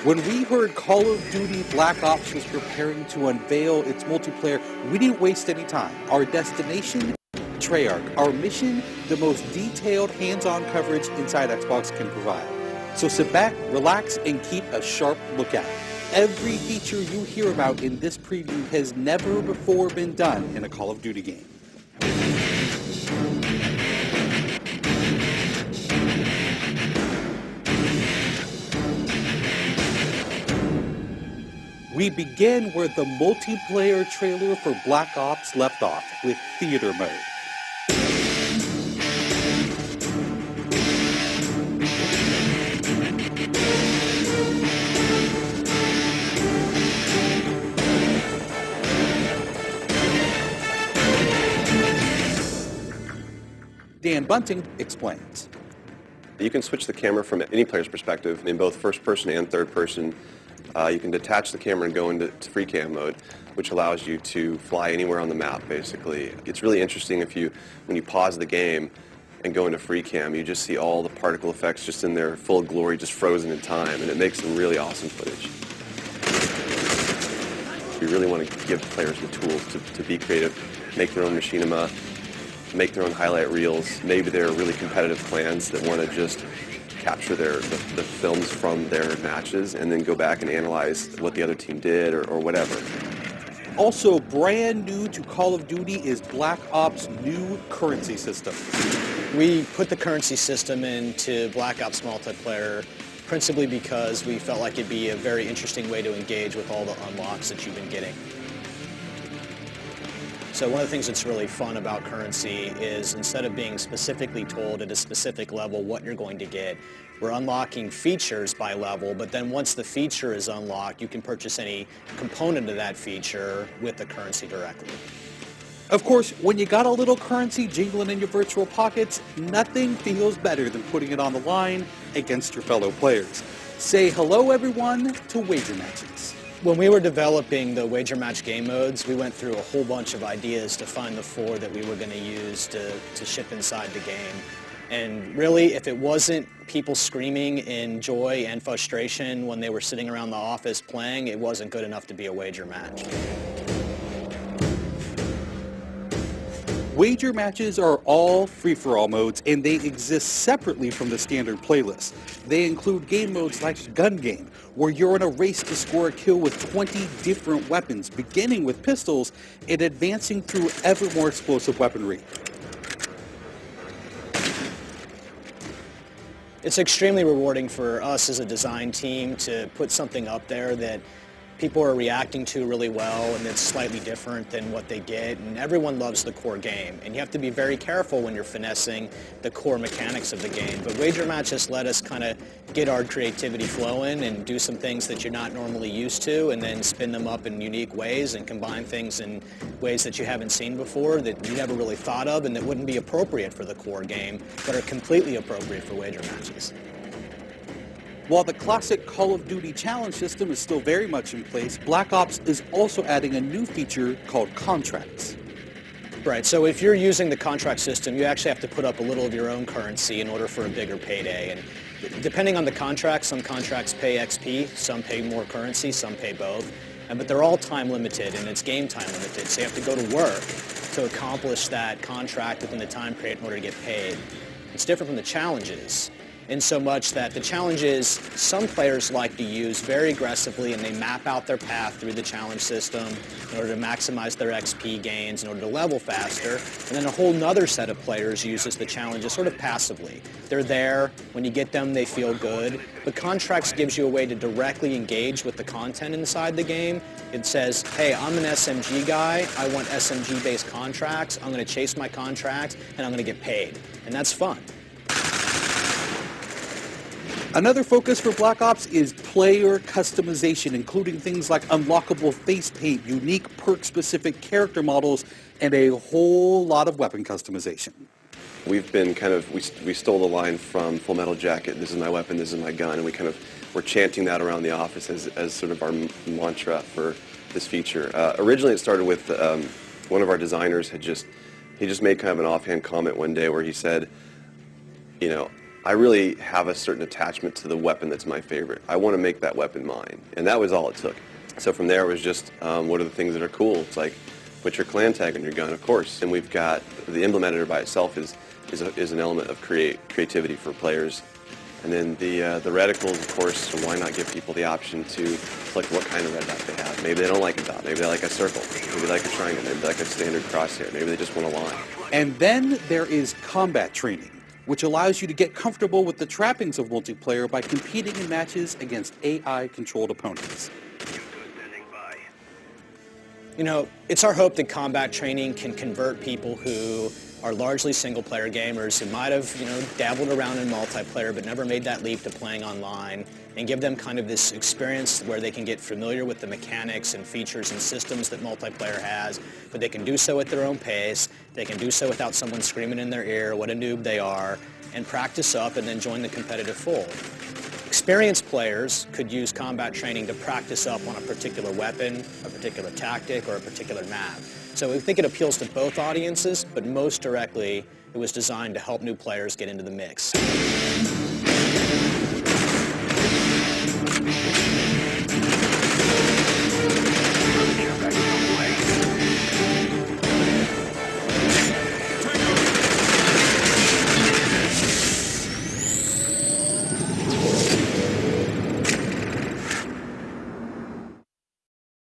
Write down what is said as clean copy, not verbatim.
When we heard Call of Duty Black Ops was preparing to unveil its multiplayer, we didn't waste any time. Our destination, Treyarch. Our mission, the most detailed hands-on coverage inside Xbox can provide. So sit back, relax, and keep a sharp lookout. Every feature you hear about in this preview has never before been done in a Call of Duty game. We begin where the multiplayer trailer for Black Ops left off, with theater mode. Dan Bunting explains. You can switch the camera from any player's perspective in both first person and third person. You can detach the camera and go into free cam mode, which allows you to fly anywhere on the map, basically. It's really interesting when you pause the game and go into free cam, you just see all the particle effects just in their full glory, just frozen in time, and it makes some really awesome footage. We really want to give players the tools to be creative, make their own machinima, make their own highlight reels. Maybe they're really competitive clans that want to just capture the films from their matches and then go back and analyze what the other team did or whatever. Also brand new to Call of Duty is Black Ops' new currency system. We put the currency system into Black Ops multiplayer principally because we felt like it'd be a very interesting way to engage with all the unlocks that you've been getting. So one of the things that's really fun about currency is instead of being specifically told at a specific level what you're going to get, we're unlocking features by level, but then once the feature is unlocked, you can purchase any component of that feature with the currency directly. Of course, when you got a little currency jingling in your virtual pockets, nothing feels better than putting it on the line against your fellow players. Say hello, everyone, to wager matches. When we were developing the wager match game modes, we went through a whole bunch of ideas to find the 4 that we were going to use to ship inside the game. And really, if it wasn't people screaming in joy and frustration when they were sitting around the office playing, it wasn't good enough to be a wager match. Wager matches are all free-for-all modes, and they exist separately from the standard playlist. They include game modes like Gun Game, where you're in a race to score a kill with 20 different weapons, beginning with pistols and advancing through ever more explosive weaponry. It's extremely rewarding for us as a design team to put something up there that people are reacting to really well and it's slightly different than what they get, and everyone loves the core game. And you have to be very careful when you're finessing the core mechanics of the game. But wager matches let us kind of get our creativity flowing and do some things that you're not normally used to, and then spin them up in unique ways and combine things in ways that you haven't seen before that you never really thought of and that wouldn't be appropriate for the core game, but are completely appropriate for wager matches. While the classic Call of Duty challenge system is still very much in place, Black Ops is also adding a new feature called contracts. Right, so if you're using the contract system, you actually have to put up a little of your own currency in order for a bigger payday. And depending on the contract, some contracts pay XP, some pay more currency, some pay both. But they're all time limited, and it's game time limited, so you have to go to work to accomplish that contract within the time period in order to get paid. It's different from the challenges, in so much that the challenges some players like to use very aggressively, and they map out their path through the challenge system in order to maximize their XP gains, in order to level faster. And then a whole nother set of players uses the challenges sort of passively. They're there, when you get them they feel good, but contracts gives you a way to directly engage with the content inside the game. It says, hey, I'm an SMG guy, I want SMG-based contracts, I'm going to chase my contracts, and I'm going to get paid. And that's fun. Another focus for Black Ops is player customization, including things like unlockable face paint, unique perk-specific character models, and a whole lot of weapon customization. We've been we stole the line from Full Metal Jacket, this is my weapon, this is my gun, and we're chanting that around the office as sort of our mantra for this feature. Originally it started with one of our designers he just made kind of an offhand comment one day where he said, you know, I really have a certain attachment to the weapon that's my favorite. I want to make that weapon mine, and that was all it took. So from there it was just, what are the things that are cool? It's like, put your clan tag on your gun, of course. And we've got, the emblem editor by itself is an element of creativity for players. And then the reticles, of course, so why not give people the option to select what kind of red dot they have. Maybe they don't like a dot, maybe they like a circle, maybe they like a triangle, maybe they like a standard crosshair, maybe they just want a line. And then there is combat training, which allows you to get comfortable with the trappings of multiplayer by competing in matches against AI-controlled opponents. You know, it's our hope that combat training can convert people who are largely single-player gamers who might have, dabbled around in multiplayer but never made that leap to playing online, and give them kind of this experience where they can get familiar with the mechanics and features and systems that multiplayer has, but they can do so at their own pace. They can do so without someone screaming in their ear what a noob they are, and practice up and then join the competitive fold. Experienced players could use combat training to practice up on a particular weapon, a particular tactic, or a particular map. So we think it appeals to both audiences, but most directly, it was designed to help new players get into the mix.